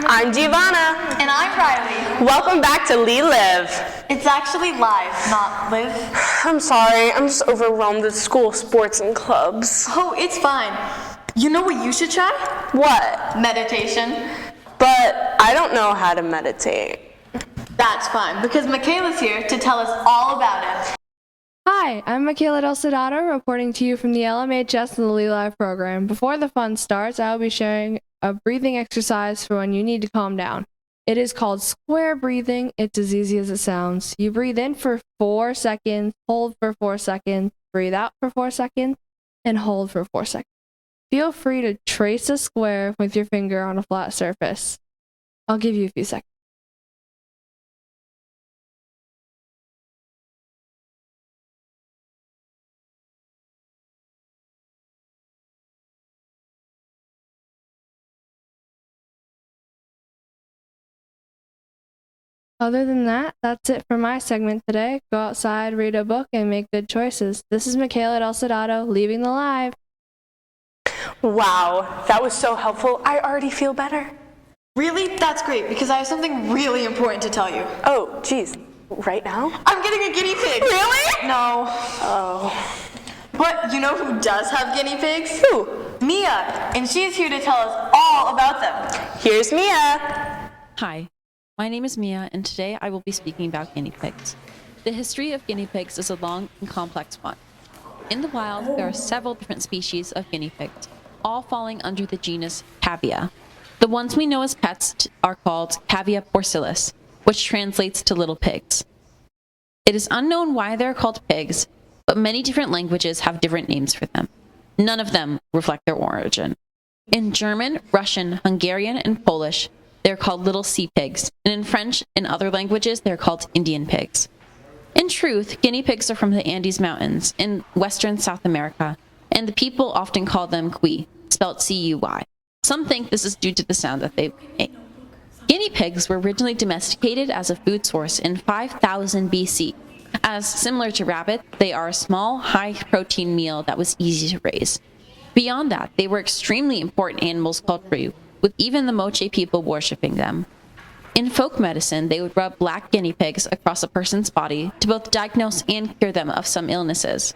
I'm Giovanna. And I'm Riley. Welcome back to Lee Live. It's actually live, not live. I'm sorry, I'm just overwhelmed with school, sports, and clubs. Oh, it's fine. You know what you should try? What? Meditation. But I don't know how to meditate. That's fine, because Michaela's here to tell us all about it. Hi, I'm Michaela Del Sodato, reporting to you from the LMHS and the Lee Live program. Before the fun starts, I will be sharing a breathing exercise for when you need to calm down. It is called square breathing. It's as easy as it sounds. You breathe in for 4 seconds, hold for 4 seconds, breathe out for 4 seconds, and hold for 4 seconds. Feel free to trace a square with your finger on a flat surface. I'll give you a few seconds. Other than that, that's it for my segment today. Go outside, read a book, and make good choices. This is Michaela Del Sodato, leaving the live. Wow, that was so helpful. I already feel better. Really? That's great, because I have something really important to tell you. Oh, geez. Right now? I'm getting a guinea pig. Really? No. Oh. But you know who does have guinea pigs? Who? Mia, and she's here to tell us all about them. Here's Mia. Hi, my name is Mia, and today I will be speaking about guinea pigs. The history of guinea pigs is a long and complex one. In the wild, there are several different species of guinea pigs, all falling under the genus Cavia. The ones we know as pets are called Cavia porcellus, which translates to little pigs. It is unknown why they're called pigs, but many different languages have different names for them. None of them reflect their origin. In German, Russian, Hungarian, and Polish, they're called little sea pigs, and in French and other languages, they're called Indian pigs. In truth, guinea pigs are from the Andes Mountains in western South America, and the people often call them cuy, spelled C-U-Y. Some think this is due to the sound that they make. Guinea pigs were originally domesticated as a food source in 5000 BC. As similar to rabbit, they are a small, high-protein meal that was easy to raise. Beyond that, they were extremely important animals culturally, with even the Moche people worshipping them. In folk medicine, they would rub black guinea pigs across a person's body to both diagnose and cure them of some illnesses.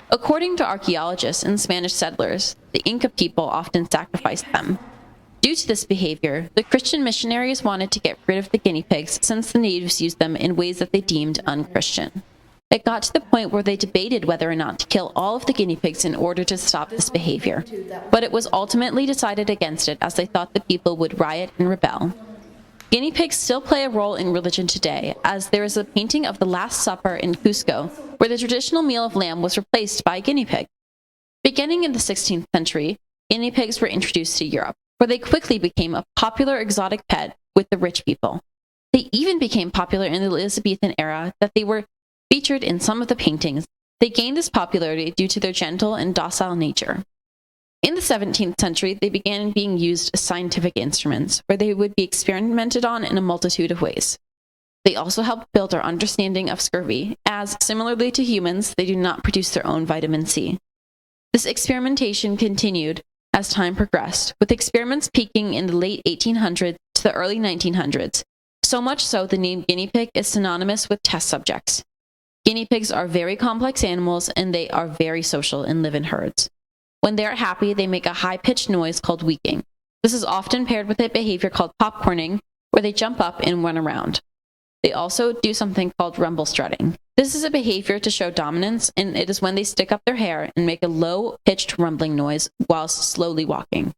According to archaeologists and Spanish settlers, the Inca people often sacrificed them. Due to this behavior, the Christian missionaries wanted to get rid of the guinea pigs since the natives used them in ways that they deemed unchristian. It got to the point where they debated whether or not to kill all of the guinea pigs in order to stop this behavior, but it was ultimately decided against it as they thought the people would riot and rebel. Guinea pigs still play a role in religion today, as there is a painting of the Last Supper in Cusco, where the traditional meal of lamb was replaced by a guinea pig. Beginning in the 16th century, guinea pigs were introduced to Europe, where they quickly became a popular exotic pet with the rich people. They even became popular in the Elizabethan era that they were featured in some of the paintings. They gained this popularity due to their gentle and docile nature. In the 17th century, they began being used as scientific instruments, where they would be experimented on in a multitude of ways. They also helped build our understanding of scurvy, as, similarly to humans, they do not produce their own vitamin C. This experimentation continued as time progressed, with experiments peaking in the late 1800s to the early 1900s, so much so the name guinea pig is synonymous with test subjects. Guinea pigs are very complex animals, and they are very social and live in herds. When they are happy, they make a high-pitched noise called weeking. This is often paired with a behavior called popcorning, where they jump up and run around. They also do something called rumble strutting. This is a behavior to show dominance, and it is when they stick up their hair and make a low-pitched rumbling noise whilst slowly walking.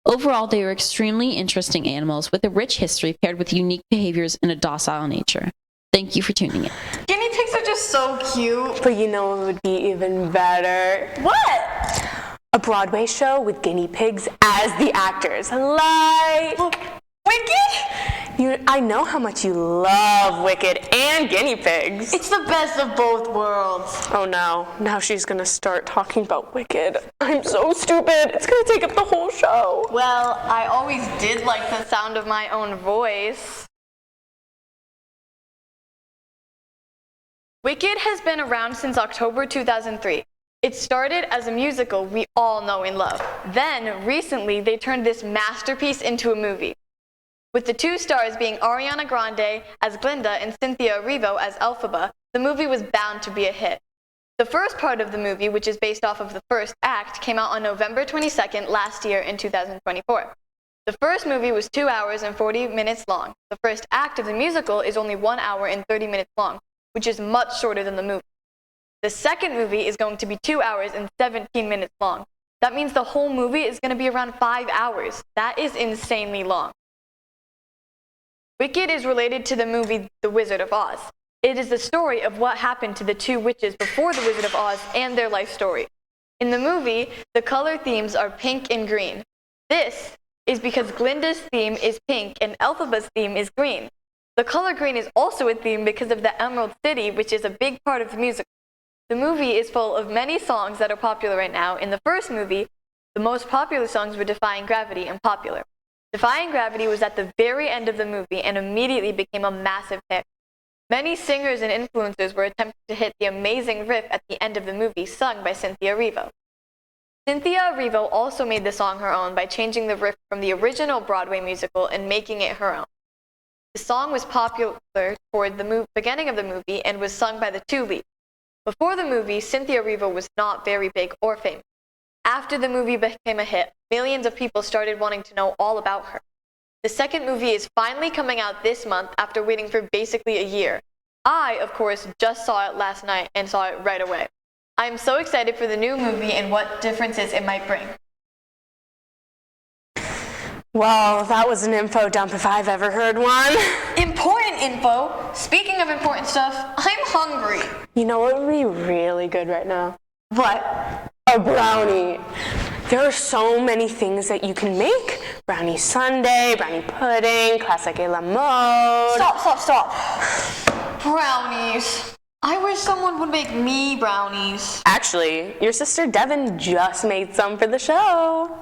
Overall, they are extremely interesting animals with a rich history paired with unique behaviors and a docile nature. Thank you for tuning in. Guinea pigs are just so cute. But you know what would be even better? What? A Broadway show with guinea pigs as the actors. Like Wicked? I know how much you love Wicked and guinea pigs. It's the best of both worlds. Oh no, now she's gonna start talking about Wicked. I'm so stupid. It's gonna take up the whole show. Well, I always did like the sound of my own voice. Wicked has been around since October 2003. It started as a musical we all know and love. Then, recently, they turned this masterpiece into a movie. With the two stars being Ariana Grande as Glinda and Cynthia Erivo as Elphaba, the movie was bound to be a hit. The first part of the movie, which is based off of the first act, came out on November 22nd last year in 2024. The first movie was 2 hours and 40 minutes long. The first act of the musical is only 1 hour and 30 minutes long, which is much shorter than the movie. The second movie is going to be 2 hours and 17 minutes long. That means the whole movie is going to be around 5 hours. That is insanely long. Wicked is related to the movie The Wizard of Oz. It is the story of what happened to the two witches before The Wizard of Oz and their life story. In the movie, the color themes are pink and green. This is because Glinda's theme is pink and Elphaba's theme is green. The color green is also a theme because of the Emerald City, which is a big part of the musical. The movie is full of many songs that are popular right now. In the first movie, the most popular songs were Defying Gravity and Popular. Defying Gravity was at the very end of the movie and immediately became a massive hit. Many singers and influencers were attempting to hit the amazing riff at the end of the movie sung by Cynthia Erivo. Cynthia Erivo also made the song her own by changing the riff from the original Broadway musical and making it her own. The song was popular toward the beginning of the movie and was sung by the two leads. Before the movie, Cynthia Erivo was not very big or famous. After the movie became a hit, millions of people started wanting to know all about her. The second movie is finally coming out this month after waiting for basically a year. I, of course, just saw it last night and saw it right away. I am so excited for the new movie and what differences it might bring. Well, that was an info dump if I've ever heard one. Important info! Speaking of important stuff, I'm hungry. You know what would be really good right now? What? A brownie. There are so many things that you can make. Brownie sundae, brownie pudding, classique a la mode. Stop. Brownies. I wish someone would make me brownies. Actually, your sister Devin just made some for the show.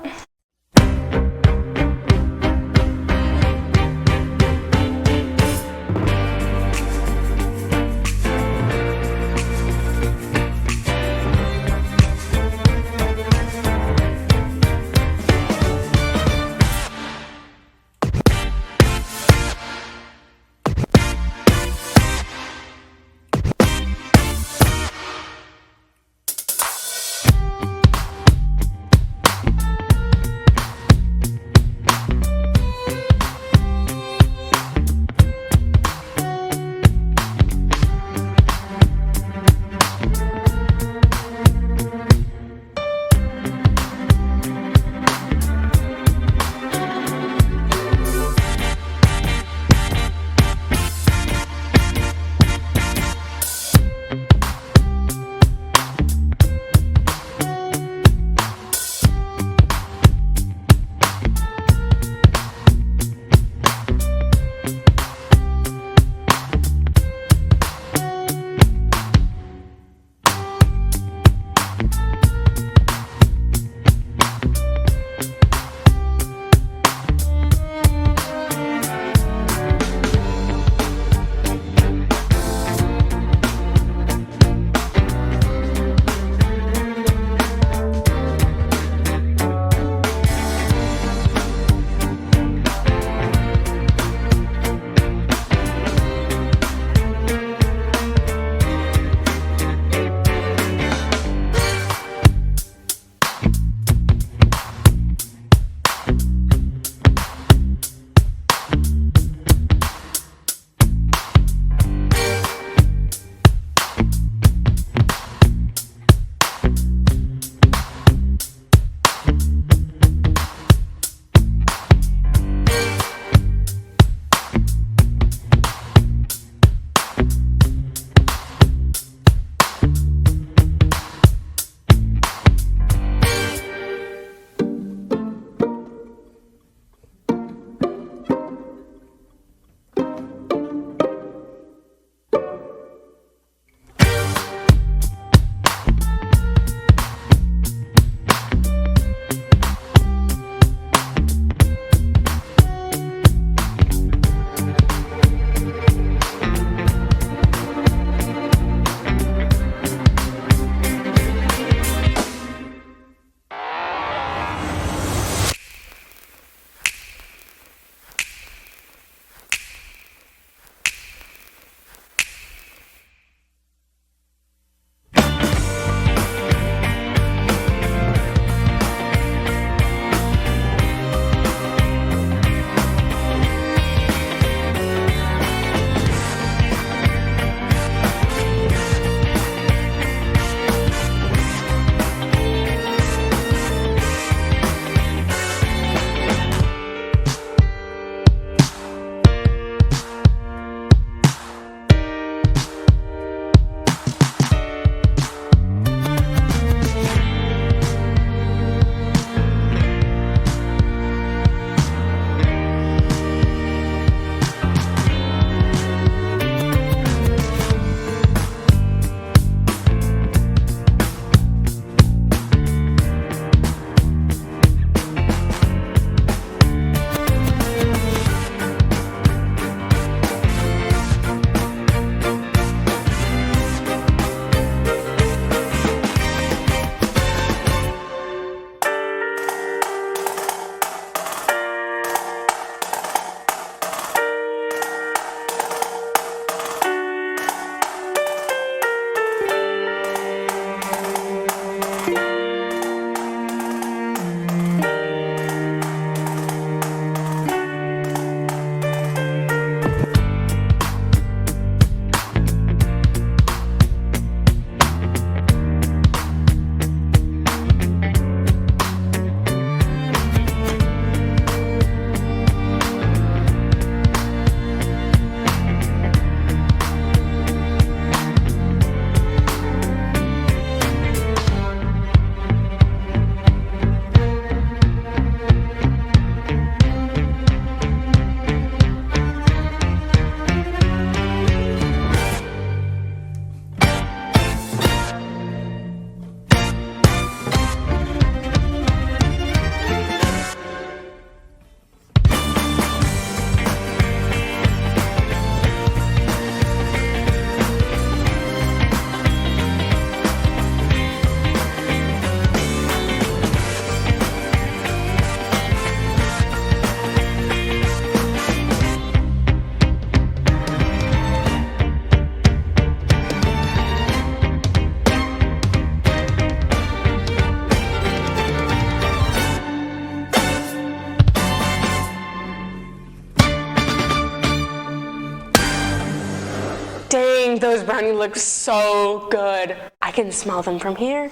Those brownies look so good. I can smell them from here.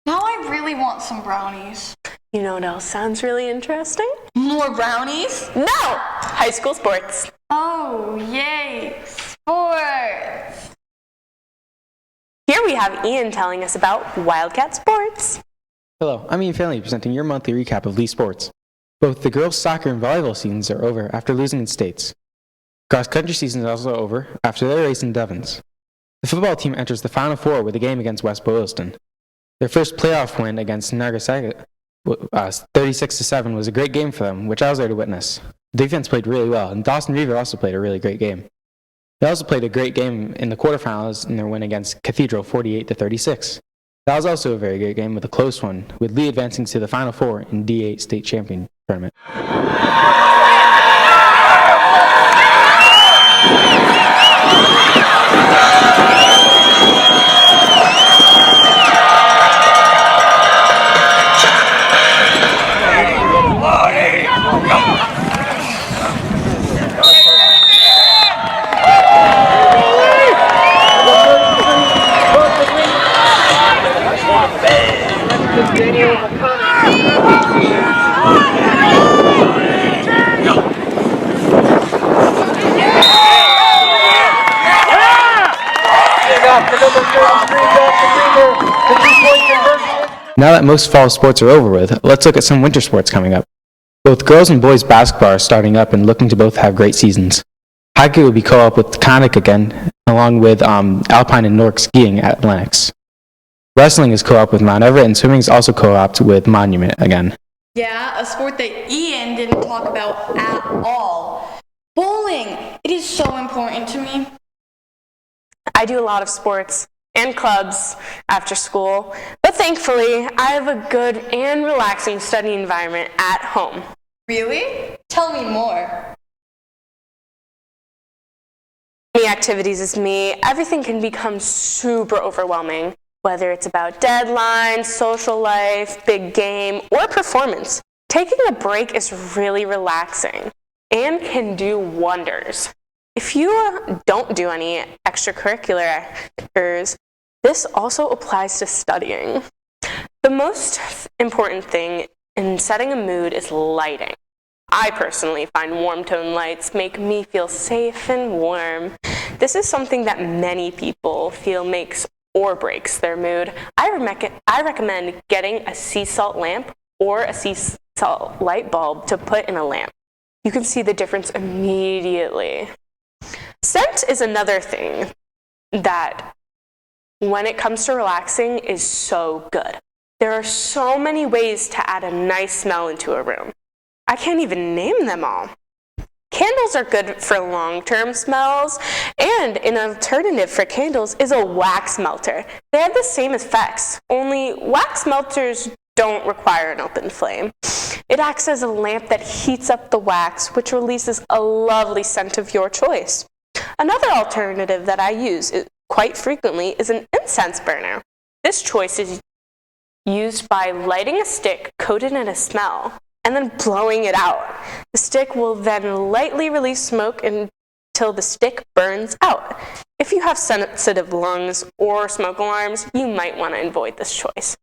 Now I really want some brownies. You know what else sounds really interesting? More brownies? No! High school sports. Oh, yay! Sports! Here we have Ian telling us about Wildcat sports. Hello, I'm Ian Finley presenting your monthly recap of Lee Sports. Both the girls' soccer and volleyball seasons are over after losing in states. Cross-country season is also over after their race in Devons. The football team enters the Final Four with a game against West Boylston. Their first playoff win against Nagasaki, 36-7, was a great game for them, which I was there to witness. The defense played really well, and Dawson Reaver also played a really great game. They also played a great game in the quarterfinals in their win against Cathedral, 48-36. That was also a very great game with a close one, with Lee advancing to the Final Four in D8 state champion tournament. Now that most fall sports are over with, let's look at some winter sports coming up. Both girls and boys basketball are starting up and looking to both have great seasons. Hockey will be co-op with Conic again, along with Alpine and Nordic skiing at Lennox. Wrestling is co-op with Mount Everett, and swimming is also co-opted with Monument again. Yeah, a sport that Ian didn't talk about at all. Bowling! It is so important to me. I do a lot of sports and clubs after school, but thankfully, I have a good and relaxing study environment at home. Really? Tell me more. Many activities as me, everything can become super overwhelming, whether it's about deadlines, social life, big game, or performance. Taking a break is really relaxing and can do wonders. If you don't do any extracurricular activities, this also applies to studying. The most important thing in setting a mood is lighting. I personally find warm tone lights make me feel safe and warm. This is something that many people feel makes or breaks their mood. I recommend getting a sea salt lamp or a sea salt light bulb to put in a lamp. You can see the difference immediately. Scent is another thing that, when it comes to relaxing, is so good. There are so many ways to add a nice smell into a room. I can't even name them all. Candles are good for long-term smells, and an alternative for candles is a wax melter. They have the same effects, only wax melters don't require an open flame. It acts as a lamp that heats up the wax, which releases a lovely scent of your choice. Another alternative that I use quite frequently is an incense burner. This choice is used by lighting a stick coated in a smell and then blowing it out. The stick will then lightly release smoke until the stick burns out. If you have sensitive lungs or smoke alarms, you might want to avoid this choice.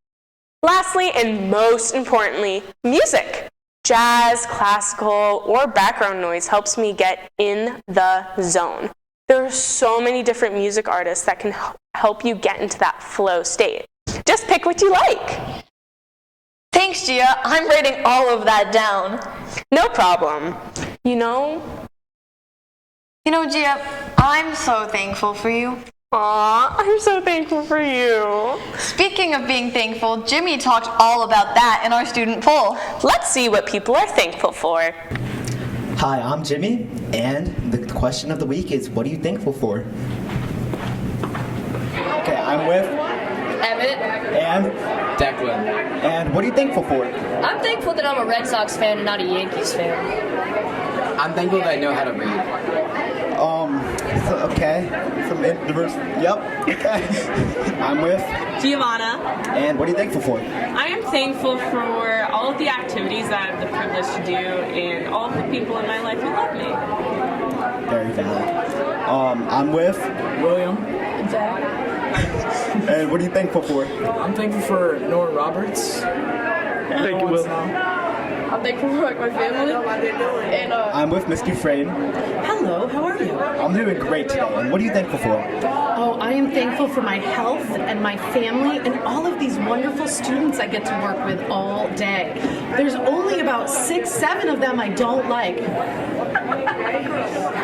Lastly, and most importantly, music. Jazz, classical, or background noise helps me get in the zone. There are so many different music artists that can help you get into that flow state. Just pick what you like. Thanks, Gia. I'm writing all of that down. No problem. You know, Gia, I'm so thankful for you. Aw, I'm so thankful for you. Speaking of being thankful, Jimmy talked all about that in our student poll. Let's see what people are thankful for. Hi, I'm Jimmy, and the question of the week is, what are you thankful for? Okay, I'm with Emmett. and Declan. and what are you thankful for? I'm thankful that I'm a Red Sox fan and not a Yankees fan. I'm thankful that I know how to read. Okay, some diverse. Yep. Okay. I'm with Giovanna. and what are you thankful for? I am thankful for all of the activities that I have the privilege to do and all of the people in my life who love me. Very valid. I'm with William. And what are you thankful for? I'm thankful for Nora Roberts. Thank you, Will. I'm thankful for my family. And I'm with Miss Dufresne. hello, how are you? I'm doing great today. And what are you thankful for? Oh, I am thankful for my health and my family and all of these wonderful students I get to work with all day. There's only about 6, 7 of them I don't like.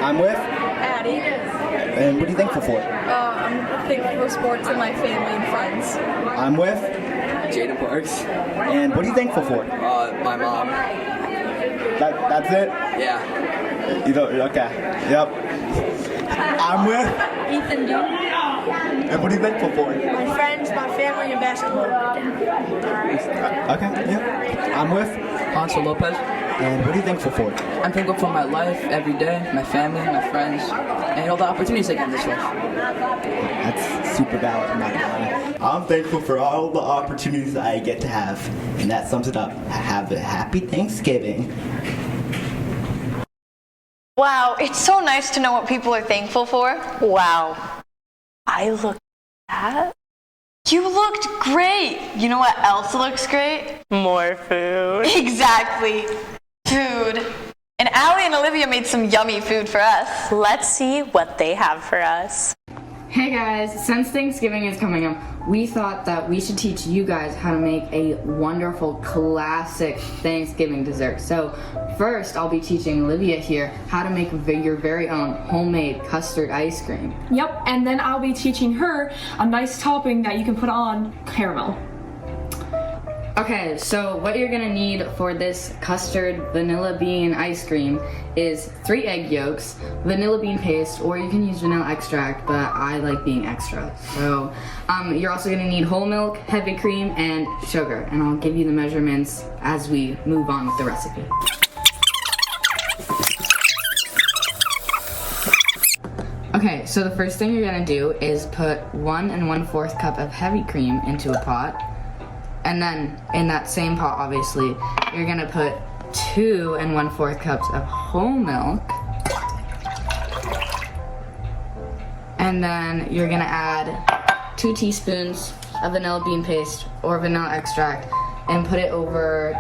I'm with. Addie. And what are you thankful for? I'm thankful for sports and my family and friends. I'm with. Jada Parks. And what are you thankful for? My mom. That's it? Yeah. You don't, okay. Yep. I'm with. Ethan Dean. And what are you thankful for? My friends, my family, and basketball. Okay, yep. I'm with. Hanso Lopez. And what are you thankful for? I'm thankful for my life every day, my family, my friends, and all the opportunities I get in this life. That's super valid, I'm not gonna lie. I'm thankful for all the opportunities I get to have. And that sums it up. Have a happy Thanksgiving. Wow, it's so nice to know what people are thankful for. Wow. I look at You looked great. You know what else looks great? more food. Exactly. Food. And Allie and Olivia made some yummy food for us. Let's see what they have for us. Hey guys, since Thanksgiving is coming up, we thought that we should teach you guys how to make a wonderful classic Thanksgiving dessert. So first, I'll be teaching Olivia here how to make your very own homemade custard ice cream. Yep, and then I'll be teaching her a nice topping that you can put on caramel. Okay, so what you're gonna need for this custard vanilla bean ice cream is 3 egg yolks, vanilla bean paste, or you can use vanilla extract, but I like being extra. So you're also gonna need whole milk, heavy cream, and sugar, and I'll give you the measurements as we move on with the recipe. Okay, so the first thing you're gonna do is put 1 1/4 cup of heavy cream into a pot. And then in that same pot, obviously, you're gonna put 2 1/4 cups of whole milk. And then you're gonna add 2 teaspoons of vanilla bean paste or vanilla extract and put it over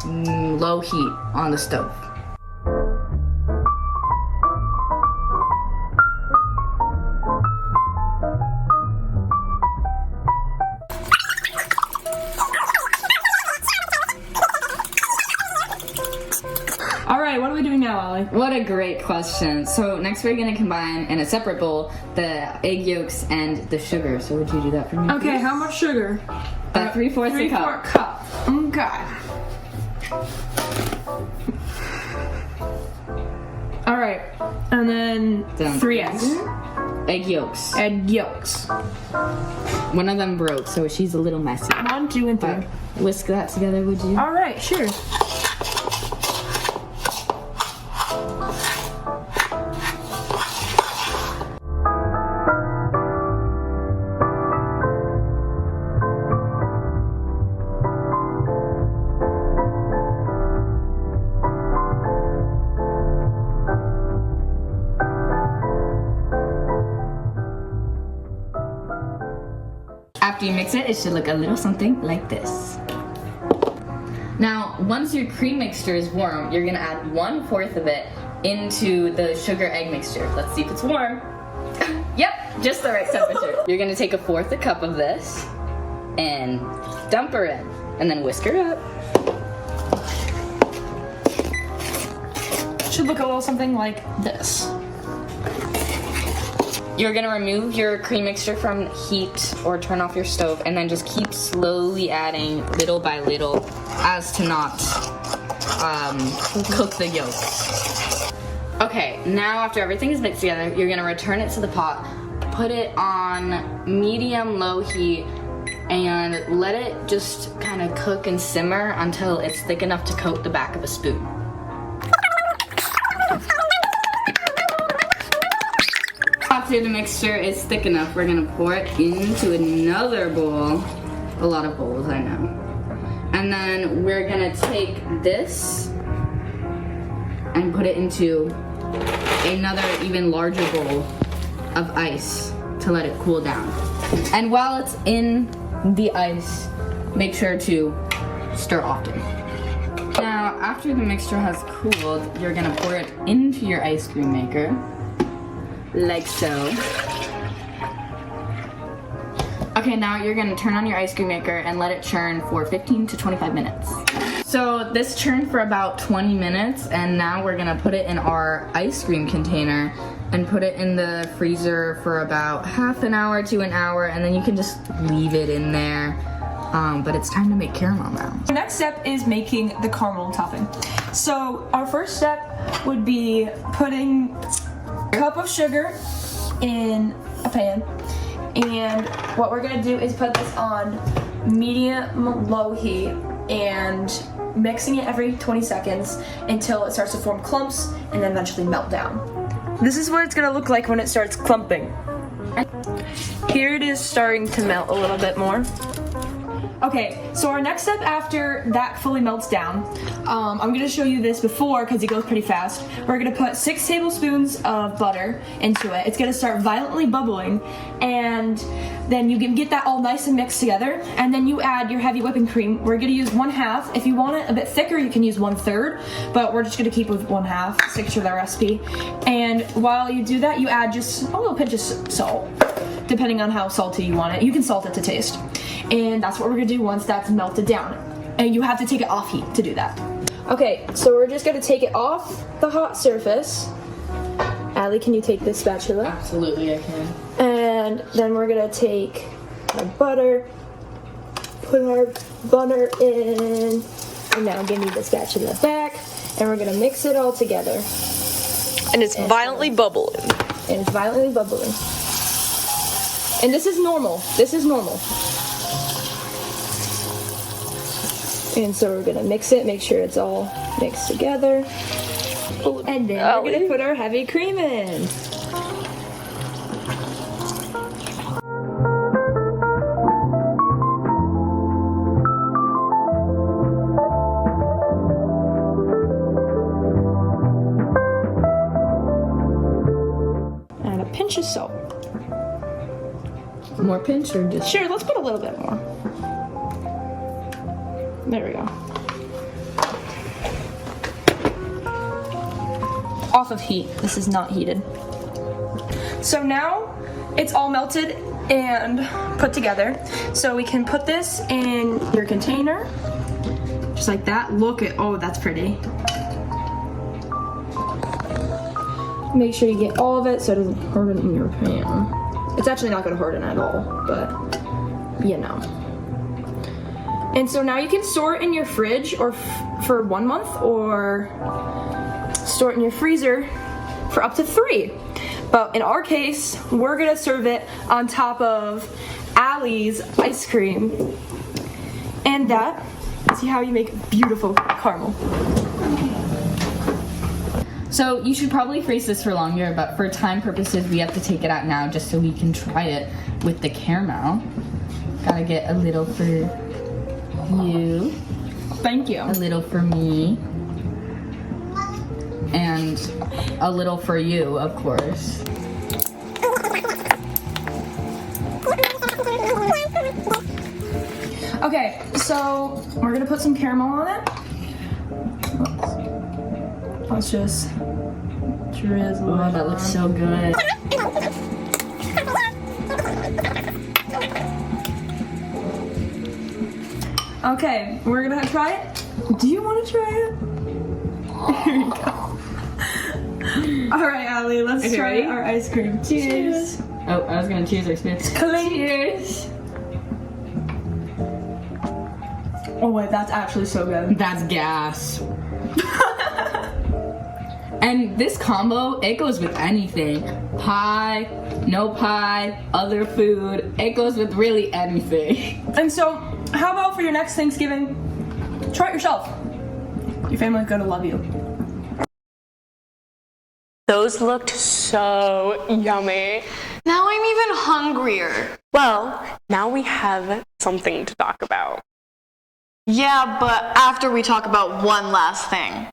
low heat on the stove. Alright, what are we doing now, Allie? What a great question. So next we're gonna combine in a separate bowl the egg yolks and the sugar. So would you do that for me? Okay, please? how much sugar? About 3/4 cup. cup. Okay. Alright, and then Done. 3 eggs. Egg yolks. Egg yolks. One of them broke, so she's a little messy. 1, 2, and 3. Whisk that together, would you? Alright, sure. After you mix it, it should look a little something like this. Now, once your cream mixture is warm, you're gonna add 1/4 of it into the sugar egg mixture. Let's see if it's warm. Yep, just the right temperature. You're gonna take 1/4 cup of this and dump her in, and then whisk her up. Should look a little something like this. You're gonna remove your cream mixture from heat or turn off your stove, and then just keep slowly adding little by little as to not cook the yolks. Okay, now after everything is mixed together, you're gonna return it to the pot, put it on medium-low heat, and let it just kind of cook and simmer until it's thick enough to coat the back of a spoon. After the mixture is thick enough, we're gonna pour it into another bowl. A lot of bowls, I know. And then we're gonna take this and put it into another even larger bowl of ice to let it cool down. And while it's in the ice, make sure to stir often. Now, after the mixture has cooled, you're gonna pour it into your ice cream maker, like so. Okay, now you're gonna turn on your ice cream maker and let it churn for 15 to 25 minutes. So this churned for about 20 minutes, and now we're gonna put it in our ice cream container and put it in the freezer for about half an hour to an hour, and then you can just leave it in there. But it's time to make caramel now. The next step is making the caramel topping. So our first step would be putting a cup of sugar in a pan. And what we're gonna do is put this on medium low heat and mixing it every 20 seconds until it starts to form clumps and then eventually melt down. This is what it's gonna look like when it starts clumping. Here it is starting to melt a little bit more. Okay, so our next step after that fully melts down, I'm gonna show you this before because it goes pretty fast. We're gonna put 6 tablespoons of butter into it. It's gonna start violently bubbling, and then you can get that all nice and mixed together, and then you add your heavy whipping cream. We're gonna use 1/2. If you want it a bit thicker, you can use 1/3, but we're just gonna keep with 1/2, stick to the recipe. And while you do that, you add just a little pinch of salt, depending on how salty you want it. You can salt it to taste. And that's what we're gonna do once that's melted down. And you have to take it off heat to do that. Okay, so we're just gonna take it off the hot surface. Allie, can you take this spatula? Absolutely, I can. And then we're gonna take our butter, put our butter in, and now give me the spatula back, and we're gonna mix it all together. And it's violently bubbling. And it's violently bubbling. And this is normal. This is normal. And so we're gonna mix it, make sure it's all mixed together. And then we're gonna put our heavy cream in. And a pinch of salt. More pinch or just? Sure, let's put a little bit more. There we go. Off of heat. This is not heated. So now it's all melted and put together. So we can put this in your container. Just like that. Look at, oh, that's pretty. Make sure you get all of it so it doesn't harden in your pan. It's actually not going to harden at all, but you know. And so now you can store it in your fridge or for 1 month, or store it in your freezer for up to 3. But in our case, we're gonna serve it on top of Allie's ice cream. And that is how you make beautiful caramel. So you should probably freeze this for longer, but for time purposes, we have to take it out now just so we can try it with the caramel. Gotta get a little for you. Thank you. A little for me. And a little for you, of course. Okay, so we're gonna put some caramel on it. Let's just drizzle. Oh, that looks so good. Okay, we're gonna try it. Do you want to try it? Here you go. All right, Allie, let's try our ice cream. Cheers. Oh, I was gonna cheers or spit. Cheers. Oh wait, that's actually so good. That's gas. And this combo, it goes with anything. Pie, no pie, other food. It goes with really anything. And so, how about for your next Thanksgiving, try it yourself. Your family's gonna love you. Those looked so yummy. Now I'm even hungrier. Well, now we have something to talk about. Yeah, but after we talk about one last thing.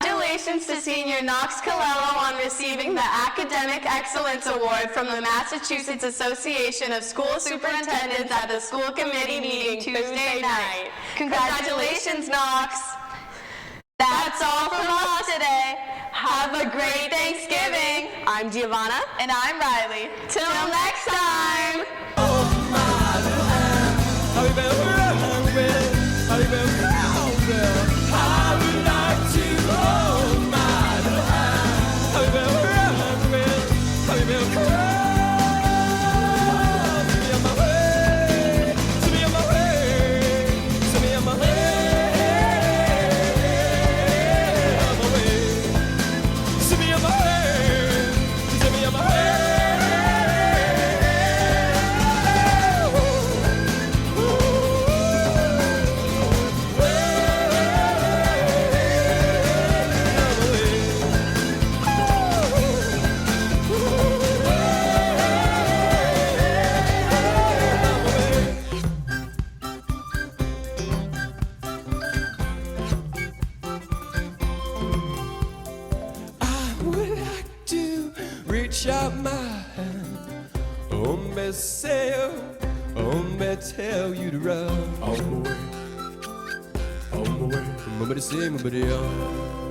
Dilly! Congratulations to Senior Knox Colello on receiving the Academic Excellence Award from the Massachusetts Association of School Superintendents at the school committee meeting Tuesday night. Congratulations, Knox. That's all from us today. Have a great Thanksgiving. I'm Giovanna. And I'm Riley. Till next time. Reach out my hand, hombre say, hombre tell you to run. On my way, hombre say, hombre